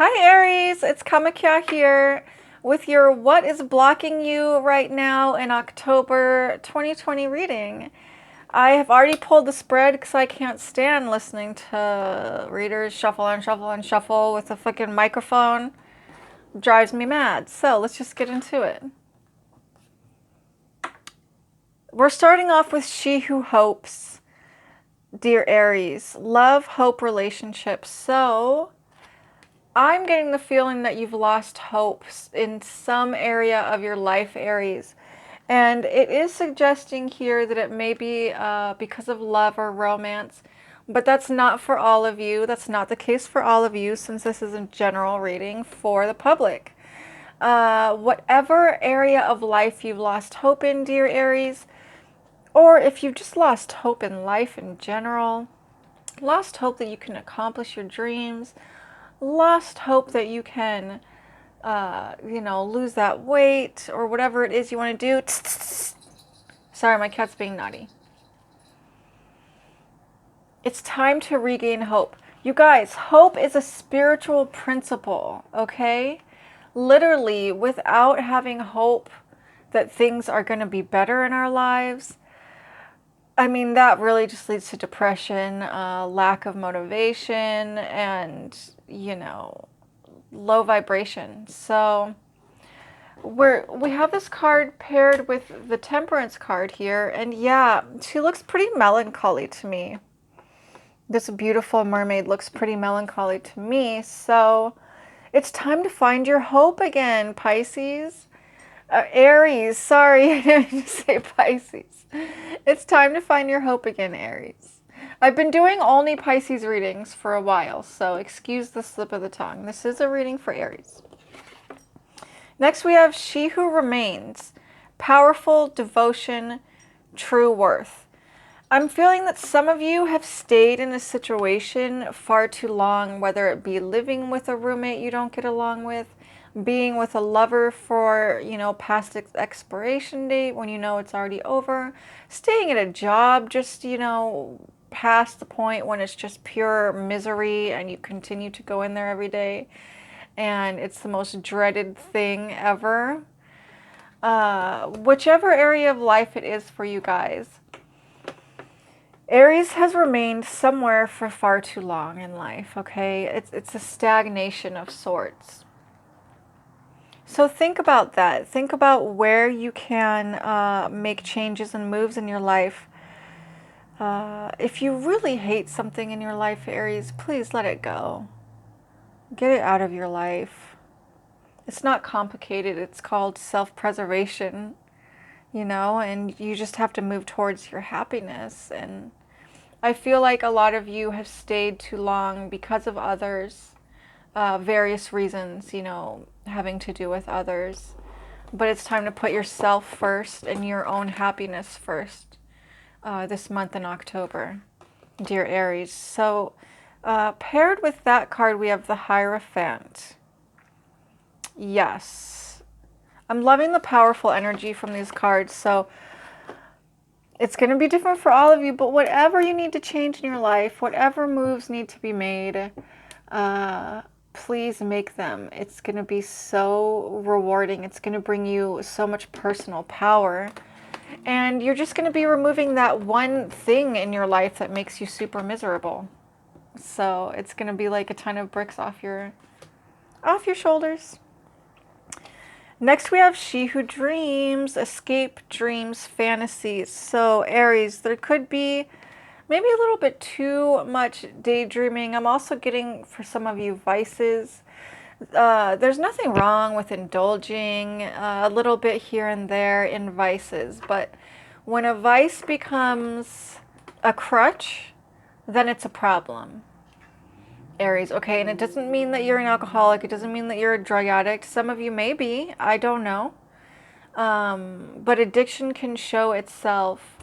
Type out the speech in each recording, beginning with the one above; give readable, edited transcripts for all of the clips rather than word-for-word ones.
Hi Aries, it's Kamakya here with your What is Blocking You Right Now in October 2020 reading. I have already pulled the spread because I can't stand listening to readers shuffle and shuffle and shuffle with a fucking microphone. Drives me mad. So let's just get into it. We're starting off with She Who Hopes, dear Aries. Love, hope, relationships. So I'm getting the feeling that you've lost hope in some area of your life, Aries. And it is suggesting here that it may be because of love or romance, but that's not for all of you. That's not the case for all of you, since this is a general reading for the public. Whatever area of life you've lost hope in, dear Aries, or if you've just lost hope in life in general, lost hope that you can accomplish your dreams, lost hope that you can, lose that weight or whatever it is you want to do. Sorry, my cat's being naughty. It's time to regain hope. You guys, hope is a spiritual principle, okay? Literally, without having hope that things are going to be better in our lives, I mean, that really just leads to depression, lack of motivation, and, low vibration. So we have this card paired with the Temperance card here, and yeah, she looks pretty melancholy to me. This beautiful mermaid looks pretty melancholy to me. So it's time to find your hope again, Pisces. Aries, sorry, I didn't mean to say Pisces. It's time to find your hope again, Aries. I've been doing only Pisces readings for a while, so excuse the slip of the tongue. This is a reading for Aries. Next we have She Who Remains, Powerful Devotion, True Worth. I'm feeling that some of you have stayed in a situation far too long, whether it be living with a roommate you don't get along with, being with a lover for, past expiration date when you know it's already over, staying at a job just, past the point when it's just pure misery and you continue to go in there every day and it's the most dreaded thing ever. Whichever area of life it is for you guys, Aries has remained somewhere for far too long in life, okay? It's a stagnation of sorts. So think about that. Think about where you can make changes and moves in your life. If you really hate something in your life, Aries, please let it go. Get it out of your life. It's not complicated. It's called self-preservation, and you just have to move towards your happiness. And I feel like a lot of you have stayed too long because of others. Various reasons, having to do with others. But it's time to put yourself first and your own happiness first this month in October, dear Aries. So paired with that card, we have the Hierophant. Yes. I'm loving the powerful energy from these cards. So it's going to be different for all of you, but whatever you need to change in your life, whatever moves need to be made, please make them. It's going to be so rewarding. It's going to bring you so much personal power. And you're just going to be removing that one thing in your life that makes you super miserable. So it's going to be like a ton of bricks off your shoulders. Next we have She Who Dreams, Escape Dreams, Fantasies. So Aries, there could be maybe a little bit too much daydreaming. I'm also getting, for some of you, vices. There's nothing wrong with indulging a little bit here and there in vices, but when a vice becomes a crutch, then it's a problem, Aries, okay? And it doesn't mean that you're an alcoholic. It doesn't mean that you're a drug addict. Some of you may be. I don't know. But addiction can show itself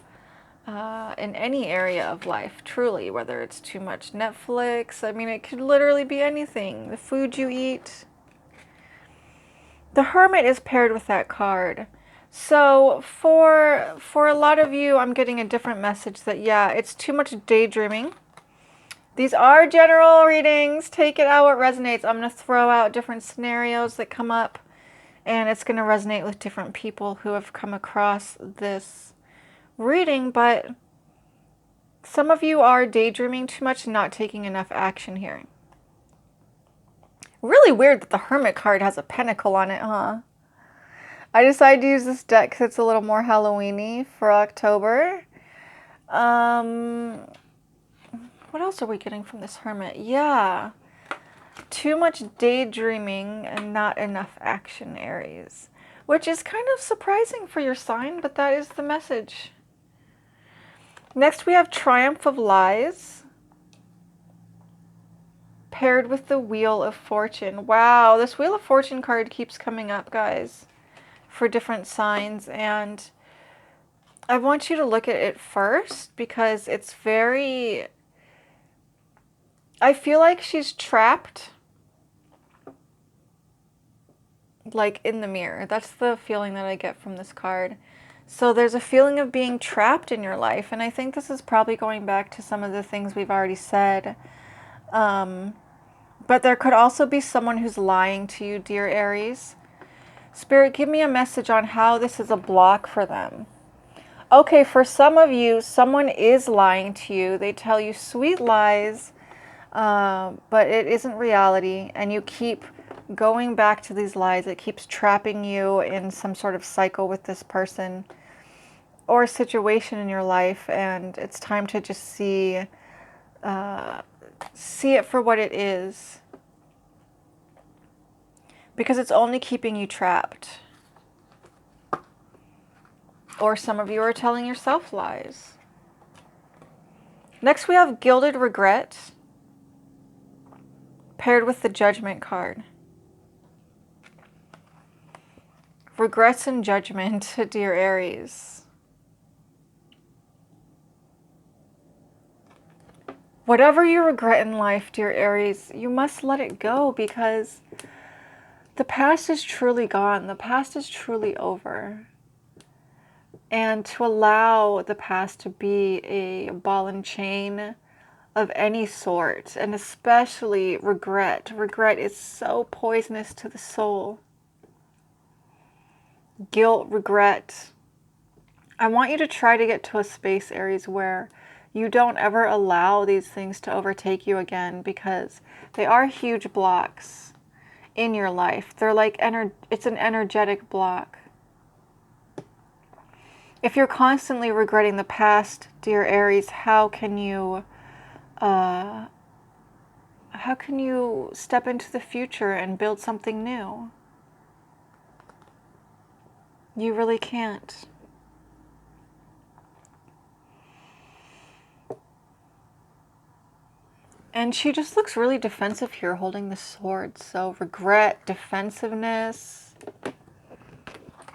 in any area of life, truly, whether it's too much Netflix. I mean, it could literally be anything. The food you eat. The Hermit is paired with that card. So for a lot of you, I'm getting a different message that, yeah, it's too much daydreaming. These are general readings. Take it how it resonates. I'm going to throw out different scenarios that come up, and it's going to resonate with different people who have come across this reading, but some of you are daydreaming too much and not taking enough action here. Really weird that the Hermit card has a pentacle on it, huh? I decided to use this deck because it's a little more Halloween-y for October. What else are we getting from this Hermit? Yeah. Too much daydreaming and not enough action, Aries. Which is kind of surprising for your sign, but that is the message. Next we have Triumph of Lies, paired with the Wheel of Fortune. Wow, this Wheel of Fortune card keeps coming up, guys, for different signs. And I want you to look at it first because it's very... I feel like she's trapped, like in the mirror. That's the feeling that I get from this card. So there's a feeling of being trapped in your life, and I think this is probably going back to some of the things we've already said. But there could also be someone who's lying to you, dear Aries. Spirit, give me a message on how this is a block for them. Okay, for some of you, someone is lying to you. They tell you sweet lies, but it isn't reality, and you keep going back to these lies. It keeps trapping you in some sort of cycle with this person or a situation in your life, and it's time to just see it for what it is, because it's only keeping you trapped. Or some of you are telling yourself lies. Next we have Gilded Regret, paired with the Judgment card. Regrets and judgment, dear Aries. Whatever you regret in life, dear Aries, you must let it go, because the past is truly gone. The past is truly over. And to allow the past to be a ball and chain of any sort, and especially regret. Regret is so poisonous to the soul. Guilt, regret. I want you to try to get to a space, Aries, where you don't ever allow these things to overtake you again, because they are huge blocks in your life. They're like, it's an energetic block. If you're constantly regretting the past, dear Aries, how can you step into the future and build something new? You really can't. And she just looks really defensive here, holding the sword. So regret, defensiveness.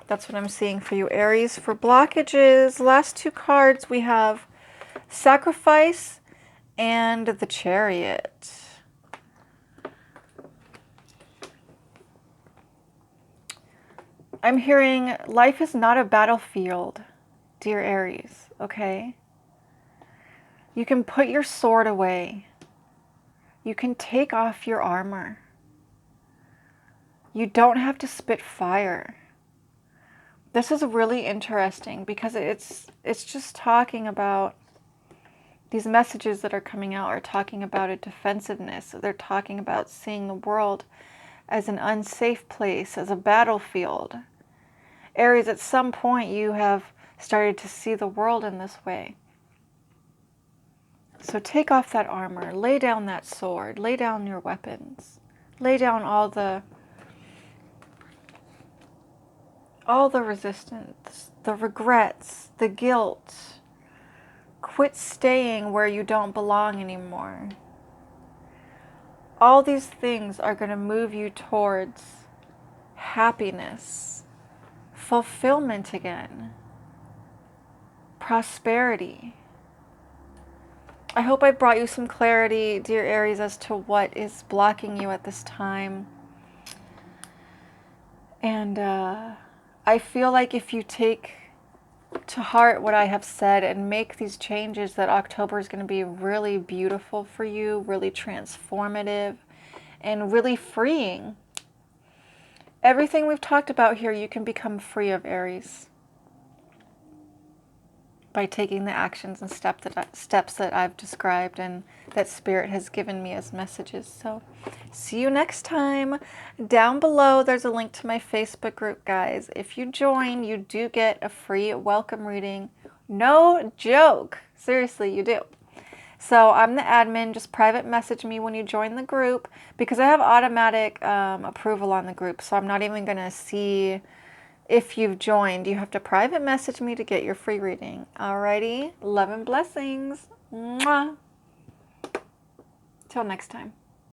That's what I'm seeing for you, Aries. For blockages, last two cards, we have Sacrifice and the Chariot. I'm hearing life is not a battlefield, dear Aries, okay? You can put your sword away. You can take off your armor. You don't have to spit fire. This is really interesting because it's just talking about, these messages that are coming out are talking about a defensiveness. They're talking about seeing the world as an unsafe place, as a battlefield. Aries, at some point you have started to see the world in this way. So take off that armor, lay down that sword, lay down your weapons, lay down all the resistance, the regrets, the guilt. Quit staying where you don't belong anymore. All these things are going to move you towards happiness, fulfillment again, prosperity. I hope I brought you some clarity, dear Aries, as to what is blocking you at this time. And I feel like if you take to heart what I have said and make these changes, that October is going to be really beautiful for you, really transformative, and really freeing. Everything we've talked about here, you can become free of, Aries, by taking the actions and steps that I've described and that Spirit has given me as messages. So see you next time. Down below, there's a link to my Facebook group, guys. If you join, you do get a free welcome reading. No joke. Seriously, you do. So I'm the admin. Just private message me when you join the group, because I have automatic approval on the group. So I'm not even going to see if you've joined. You have to private message me to get your free reading. Alrighty. Love and blessings. Mwah. Till next time.